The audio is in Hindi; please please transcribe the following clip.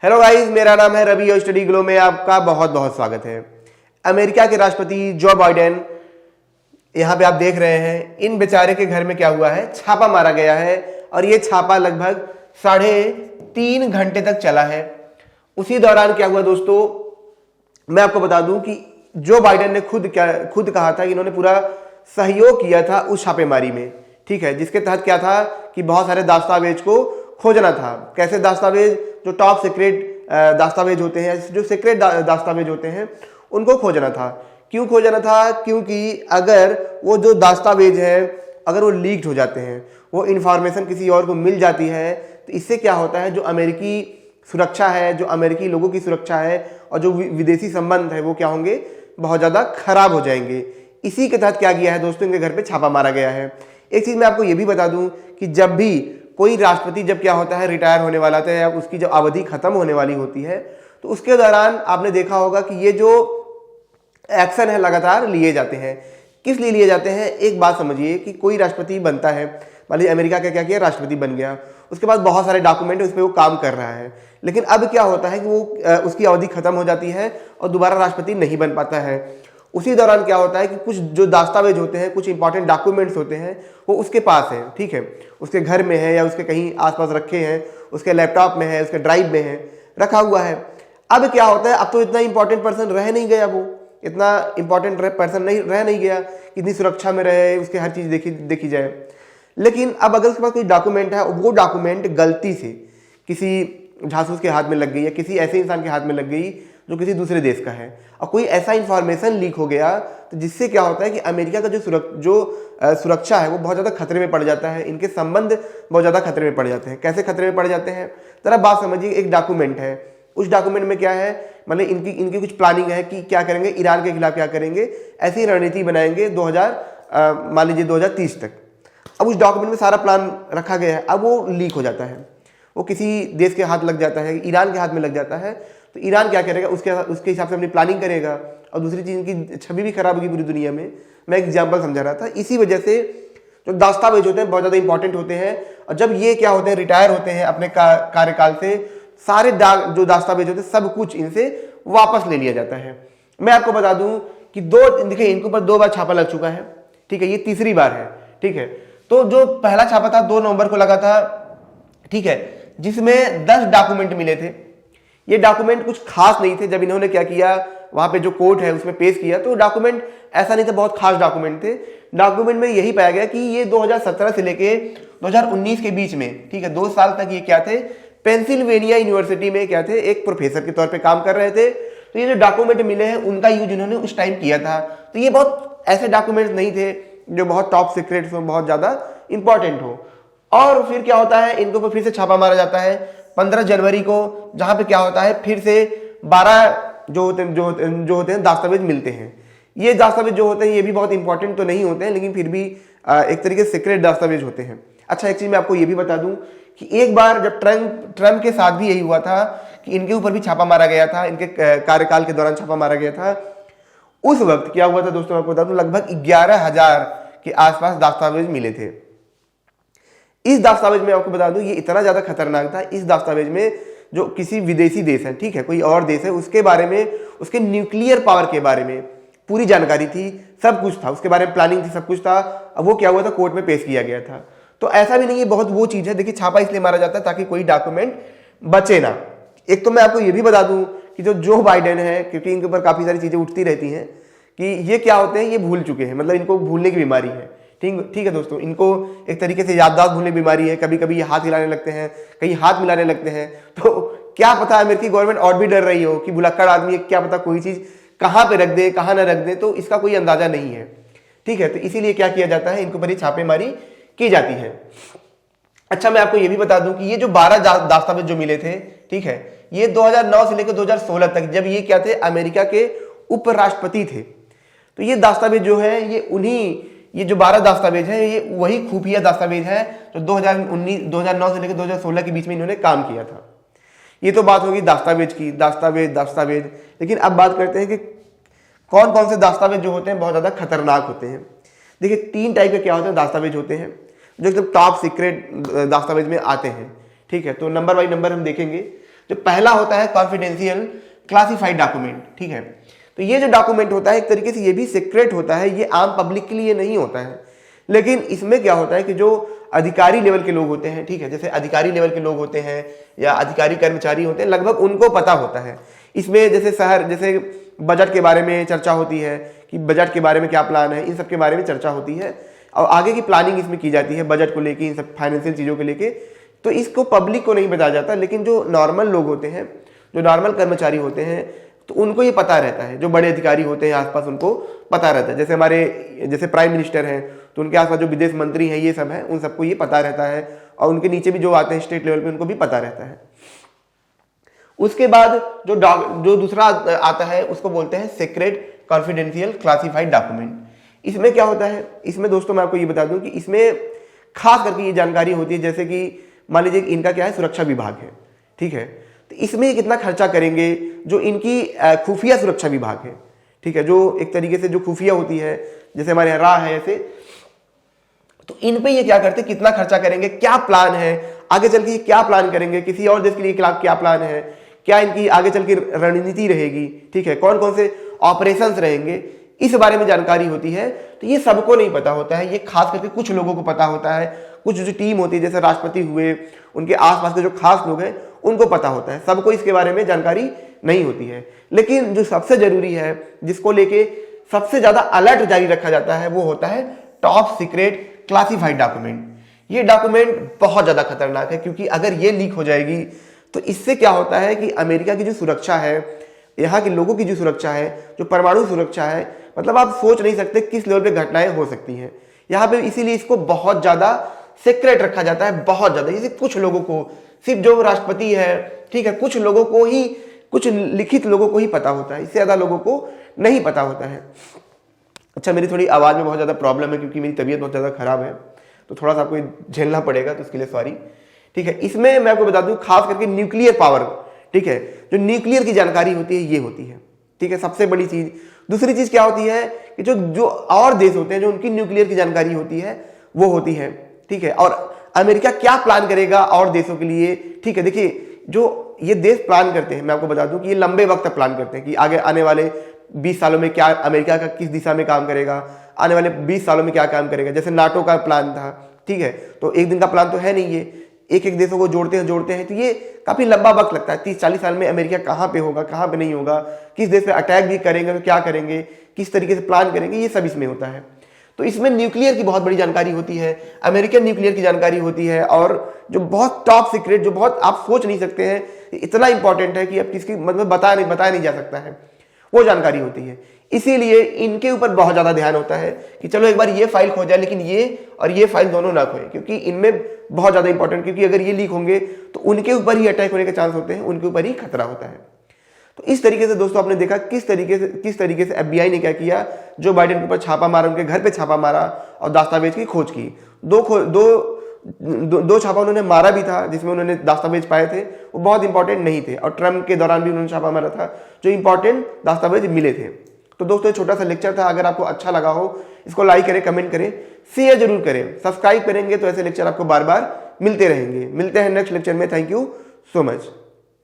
हेलो गाइस, मेरा नाम है रवि और स्टडी ग्लो में आपका बहुत बहुत स्वागत है। अमेरिका के राष्ट्रपति जो बाइडेन, यहाँ पे आप देख रहे हैं, इन बेचारे के घर में क्या हुआ है, छापा मारा गया है और ये छापा लगभग 3.5 घंटे तक चला है। उसी दौरान क्या हुआ दोस्तों, मैं आपको बता दूं कि जो बाइडेन ने खुद कहा था कि इन्होंने पूरा सहयोग किया था उस छापेमारी में, ठीक है, जिसके तहत क्या था कि बहुत सारे दस्तावेज को खोजना था। कैसे दस्तावेज? जो टॉप सीक्रेट दस्तावेज होते हैं, जो सीक्रेट दस्तावेज होते हैं, उनको खोजना था। क्यों खोजना था? क्योंकि अगर वो जो दस्तावेज है अगर वो लीक्ड हो जाते हैं, वो इंफॉर्मेशन किसी और को मिल जाती है, तो इससे क्या होता है, जो अमेरिकी सुरक्षा है, जो अमेरिकी लोगों की सुरक्षा है और जो विदेशी संबंध है, वो क्या होंगे, बहुत ज़्यादा खराब हो जाएंगे। इसी के तहत क्या किया है दोस्तों, इनके घर पे छापा मारा गया है। एक चीज़ मैं आपको ये भी बता दूं कि जब भी कोई राष्ट्रपति जब क्या होता है रिटायर होने वाला था या उसकी जब अवधि खत्म होने वाली होती है, तो उसके दौरान आपने देखा होगा कि ये जो एक्शन है लगातार लिए जाते हैं। किस लिए लिए जाते हैं? एक बात समझिए कि कोई राष्ट्रपति बनता है, मान लीजिए अमेरिका का क्या किया, राष्ट्रपति बन गया, उसके बाद बहुत सारे डॉक्यूमेंट उस पर वो काम कर रहा है, लेकिन अब क्या होता है कि वो उसकी अवधि खत्म हो जाती है और दोबारा राष्ट्रपति नहीं बन पाता है। उसी दौरान क्या होता है कि कुछ जो दस्तावेज होते हैं, कुछ इंपॉर्टेंट डॉक्यूमेंट्स होते हैं, वो उसके पास है, ठीक है, उसके घर में है या उसके कहीं आसपास रखे हैं, उसके लैपटॉप में है, उसके ड्राइव में है, रखा हुआ है। अब क्या होता है, अब तो इतना इंपॉर्टेंट पर्सन रह नहीं गया, वो इतना इंपॉर्टेंट पर्सन नहीं रह नहीं गया, इतनी सुरक्षा में रहे, उसके हर चीज़ देखी जाए। लेकिन अब अगर उसके पास कोई डॉक्यूमेंट है, वो डॉक्यूमेंट गलती से किसी जासूस के हाथ में लग गई या किसी ऐसे इंसान के हाथ में लग गई जो किसी दूसरे देश का है, और कोई ऐसा इंफॉर्मेशन लीक हो गया, तो जिससे क्या होता है कि अमेरिका का जो सुरक्षा है वो बहुत ज़्यादा खतरे में पड़ जाता है, इनके संबंध बहुत ज़्यादा खतरे में पड़ जाते हैं। कैसे खतरे में पड़ जाते हैं? जरा बात समझिए। एक डॉक्यूमेंट है, उस डॉक्यूमेंट में क्या है, मतलब इनकी कुछ प्लानिंग है कि क्या करेंगे, ईरान के खिलाफ क्या करेंगे, ऐसी रणनीति बनाएंगे मान लीजिए 2030 तक। अब उस डॉक्यूमेंट में सारा प्लान रखा गया है, अब वो लीक हो जाता है, वो किसी देश के हाथ लग जाता है, ईरान के हाथ में लग जाता है, तो ईरान क्या करेगा, उसके हिसाब से अपनी प्लानिंग करेगा और दूसरी चीज़ की छवि भी खराब होगी पूरी दुनिया में। मैं एग्जांपल समझा रहा था। इसी वजह से जो दस्तावेज होते हैं बहुत ज़्यादा इंपॉर्टेंट होते हैं, और जब ये क्या होते हैं, रिटायर होते हैं अपने कार्यकाल से, सारे जो दस्तावेज होते हैं सब कुछ इनसे वापस ले लिया जाता है। मैं आपको बता दूं कि देखिए, इनके ऊपर 2 बार छापा लग चुका है, ठीक है, ये तीसरी बार है, ठीक है। तो जो पहला छापा था 2 नवंबर को लगा था, ठीक है, जिसमें 10 डॉक्यूमेंट मिले थे। ये डॉक्यूमेंट कुछ खास नहीं थे। जब इन्होंने क्या किया, वहां पे जो कोर्ट है उसमें पेश किया, तो डॉक्यूमेंट ऐसा नहीं था बहुत खास डॉक्यूमेंट थे। डॉक्यूमेंट में यही पाया गया कि ये 2017 से लेके 2019 के बीच में, ठीक है, 2 साल तक ये क्या थे, पेंसिल्वेनिया यूनिवर्सिटी में क्या थे, एक प्रोफेसर के तौर पे काम कर रहे थे। तो ये जो डॉक्यूमेंट मिले हैं उनका यूज इन्होंने उस टाइम किया था। तो ये बहुत ऐसे डॉक्यूमेंट्स नहीं थे जो बहुत टॉप सीक्रेट हो, बहुत ज्यादा इंपॉर्टेंट हो। और फिर क्या होता है, इनको फिर से छापा मारा जाता है 15 जनवरी को, जहां पे क्या होता है, फिर से 12 जो होते हैं दस्तावेज मिलते हैं। ये दस्तावेज जो होते हैं ये भी बहुत इंपॉर्टेंट तो नहीं होते हैं, लेकिन फिर भी एक तरीके से सीक्रेट दस्तावेज होते हैं। अच्छा, एक चीज मैं आपको ये भी बता दूं कि एक बार जब ट्रम्प के साथ भी यही हुआ था कि इनके ऊपर भी छापा मारा गया था, इनके कार्यकाल के दौरान छापा मारा गया था। उस वक्त क्या हुआ था दोस्तों, आपको बता दूं, लगभग 11,000 के आसपास दस्तावेज मिले थे। इस दस्तावेज में आपको बता दूं ये इतना ज्यादा खतरनाक था। इस दस्तावेज में जो किसी विदेशी देश है, ठीक है, कोई और देश है, उसके बारे में, उसके न्यूक्लियर पावर के बारे में पूरी जानकारी थी, सब कुछ था, उसके बारे में प्लानिंग थी, सब कुछ था। अब वो क्या हुआ था, कोर्ट में पेश किया गया था। तो ऐसा भी नहीं है, बहुत वो चीज है। देखिए, छापा इसलिए मारा जाता है ताकि कोई डॉक्यूमेंट बचे ना। एक तो मैं आपको ये भी बता दूं कि जो बाइडेन है, क्योंकि इनके ऊपर काफी सारी चीजें उठती रहती हैं कि ये क्या होते हैं, ये भूल चुके हैं, मतलब इनको भूलने की बीमारी है। ठीक है दोस्तों, इनको एक तरीके से याददाश्त भूलने की बीमारी है। कभी कभी ये हाथ हिलाने लगते हैं, कहीं हाथ मिलाने लगते हैं। तो क्या पता अमेरिकी गवर्नमेंट और भी डर रही हो कि भुलक्कड़ आदमी, क्या पता कोई चीज कहां पे रख दे, कहां ना रख दे, तो इसका कोई अंदाजा नहीं है, ठीक है। तो इसीलिए क्या किया जाता है, इनको पर ही छापेमारी की जाती है। अच्छा, मैं आपको ये भी बता दूं कि ये जो 12 दस्तावेज जो मिले थे, ठीक है, ये 2009 से लेकर 2016 तक, जब ये क्या थे, अमेरिका के उपराष्ट्रपति थे। तो ये दस्तावेज जो है ये जो 12 दस्तावेज है, ये वही खुफिया दस्तावेज है जो 2009 से लेकर 2016 के बीच में इन्होंने काम किया था। ये तो बात होगी दस्तावेज की, दस्तावेज। लेकिन अब बात करते हैं कि कौन कौन से दस्तावेज जो होते हैं बहुत ज्यादा खतरनाक होते हैं। देखिए, 3 टाइप के क्या होते हैं दस्तावेज होते हैं जो एकदम टॉप सीक्रेट दस्तावेज में आते हैं, ठीक है। तो नंबर बाई नंबर हम देखेंगे। जो पहला होता है कॉन्फिडेंशियल क्लासिफाइड डॉक्यूमेंट, ठीक है। तो ये जो डॉक्यूमेंट होता है एक तरीके से ये भी सीक्रेट होता है, ये आम पब्लिक के लिए नहीं होता है। लेकिन इसमें क्या होता है कि जो अधिकारी लेवल के लोग होते हैं, ठीक है, जैसे अधिकारी लेवल के लोग होते हैं या अधिकारी कर्मचारी होते हैं, लगभग उनको पता होता है। इसमें जैसे बजट के बारे में चर्चा होती है कि बजट के बारे में क्या प्लान है, इन सब के बारे में चर्चा होती है और आगे की प्लानिंग इसमें की जाती है बजट को लेके, इन सब फाइनेंशियल चीज़ों को लेके। तो इसको पब्लिक को नहीं बताया जाता, लेकिन जो नॉर्मल लोग होते हैं, जो नॉर्मल कर्मचारी होते हैं, तो उनको ये पता रहता है। जो बड़े अधिकारी होते हैं आसपास उनको पता रहता है। जैसे प्राइम मिनिस्टर हैं तो उनके आसपास जो विदेश मंत्री हैं ये सब हैं, उन सबको ये पता रहता है और उनके नीचे भी जो आते हैं स्टेट लेवल पे उनको भी पता रहता है। उसके बाद जो दूसरा आता है उसको बोलते हैं सीक्रेट कॉन्फिडेंशियल क्लासिफाइड डॉक्यूमेंट। इसमें क्या होता है, इसमें दोस्तों मैं आपको ये बता दूं कि इसमें खास करके ये जानकारी होती है, जैसे कि मान लीजिए इनका क्या है, सुरक्षा विभाग है, ठीक है। तो इसमें ये कितना खर्चा करेंगे, जो इनकी खुफिया सुरक्षा विभाग है, ठीक है, जो एक तरीके से जो खुफिया होती है, जैसे हमारे यहाँ राह है ऐसे, तो इन पे ये क्या करते हैं, कितना खर्चा करेंगे, क्या प्लान है आगे चल के, ये क्या प्लान करेंगे, किसी और देश के लिए क्या प्लान है, क्या इनकी आगे चल के रणनीति रहेगी, ठीक है, कौन कौन से ऑपरेशंस रहेंगे, इस बारे में जानकारी होती है। तो ये सबको नहीं पता होता है, ये खास करके कुछ लोगों को पता होता है। कुछ जो टीम होती है, जैसे राष्ट्रपति हुए, उनके आसपास के जो खास लोग हैं उनको पता होता है, सबको इसके बारे में जानकारी नहीं होती है। लेकिन जो सबसे जरूरी है, जिसको लेके सबसे ज्यादा अलर्ट जारी रखा जाता है, वो होता है टॉप सीक्रेट क्लासिफाइड डॉक्यूमेंट। ये डॉक्यूमेंट बहुत ज्यादा खतरनाक है, क्योंकि अगर ये लीक हो जाएगी तो इससे क्या होता है कि अमेरिका की जो सुरक्षा है, यहाँ के लोगों की जो सुरक्षा है, जो परमाणु सुरक्षा है, मतलब आप सोच नहीं सकते किस लेवल पे घटनाएं हो सकती हैं यहाँ पे। इसीलिए इसको बहुत ज्यादा सीक्रेट रखा जाता है, बहुत ज्यादा। जैसे कुछ लोगों को, सिर्फ जो राष्ट्रपति है, ठीक है, कुछ लोगों को ही, कुछ लिखित लोगों को ही पता होता है, इससे ज्यादा लोगों को नहीं पता होता है। अच्छा, मेरी थोड़ी आवाज में बहुत ज्यादा प्रॉब्लम है क्योंकि मेरी तबीयत बहुत ज्यादा खराब है, तो थोड़ा सा आपको झेलना पड़ेगा, तो उसके लिए सॉरी, ठीक है। इसमें मैं आपको बता दूं खास करके न्यूक्लियर पावर, ठीक है, जो न्यूक्लियर की जानकारी होती है ये होती है, ठीक है, सबसे बड़ी चीज। दूसरी चीज क्या होती है कि जो और देश होते हैं, जो उनकी न्यूक्लियर की जानकारी होती है वो होती है, ठीक है। और अमेरिका क्या प्लान करेगा और देशों के लिए, ठीक है। देखिए, जो ये देश प्लान करते हैं, मैं आपको बता दूं कि ये लंबे वक्त तक प्लान करते हैं कि आगे आने वाले 20 सालों में क्या अमेरिका का किस दिशा में काम करेगा, आने वाले 20 सालों में क्या काम करेगा। जैसे नाटो का प्लान था, ठीक है, तो एक दिन का प्लान तो है नहीं, ये एक देशों को जोड़ते हैं, तो ये काफी लंबा वक्त लगता है। 30-40 साल में अमेरिका कहाँ पे होगा, कहाँ पे नहीं होगा, किस देश पे अटैक भी करेंगे तो क्या करेंगे, किस तरीके से प्लान करेंगे, ये सब इसमें होता है। तो इसमें न्यूक्लियर की बहुत बड़ी जानकारी होती है, अमेरिकन न्यूक्लियर की जानकारी होती है, और जो बहुत टॉप सीक्रेट, जो बहुत आप सोच नहीं सकते हैं, इतना इंपॉर्टेंट है कि आप किसकी मतलब बताया नहीं जा सकता है, वो जानकारी होती है। इसीलिए इनके ऊपर बहुत ज्यादा ध्यान होता है कि चलो एक बार ये फाइल खो जाए, लेकिन ये और ये फाइल दोनों ना खोए, क्योंकि इनमें बहुत ज्यादा इंपॉर्टेंट, क्योंकि अगर ये लीक होंगे तो उनके ऊपर ही अटैक होने के चांस होते हैं, उनके ऊपर ही खतरा होता है। तो इस तरीके से दोस्तों आपने देखा किस तरीके से FBI ने क्या किया, जो बाइडेन के ऊपर छापा मारा, उनके घर पे छापा मारा और दस्तावेज की खोज की। दो छापा उन्होंने मारा भी था जिसमें उन्होंने दस्तावेज पाए थे, वो बहुत इंपॉर्टेंट नहीं थे, और ट्रम्प के दौरान भी उन्होंने छापा मारा था, जो इंपॉर्टेंट दस्तावेज मिले थे। तो दोस्तों ये छोटा सा लेक्चर था, अगर आपको अच्छा लगा हो इसको लाइक करें, कमेंट करें, शेयर जरूर करें, सब्सक्राइब करेंगे तो ऐसे लेक्चर आपको बार बार मिलते रहेंगे। मिलते हैं नेक्स्ट लेक्चर में। Thank you so much.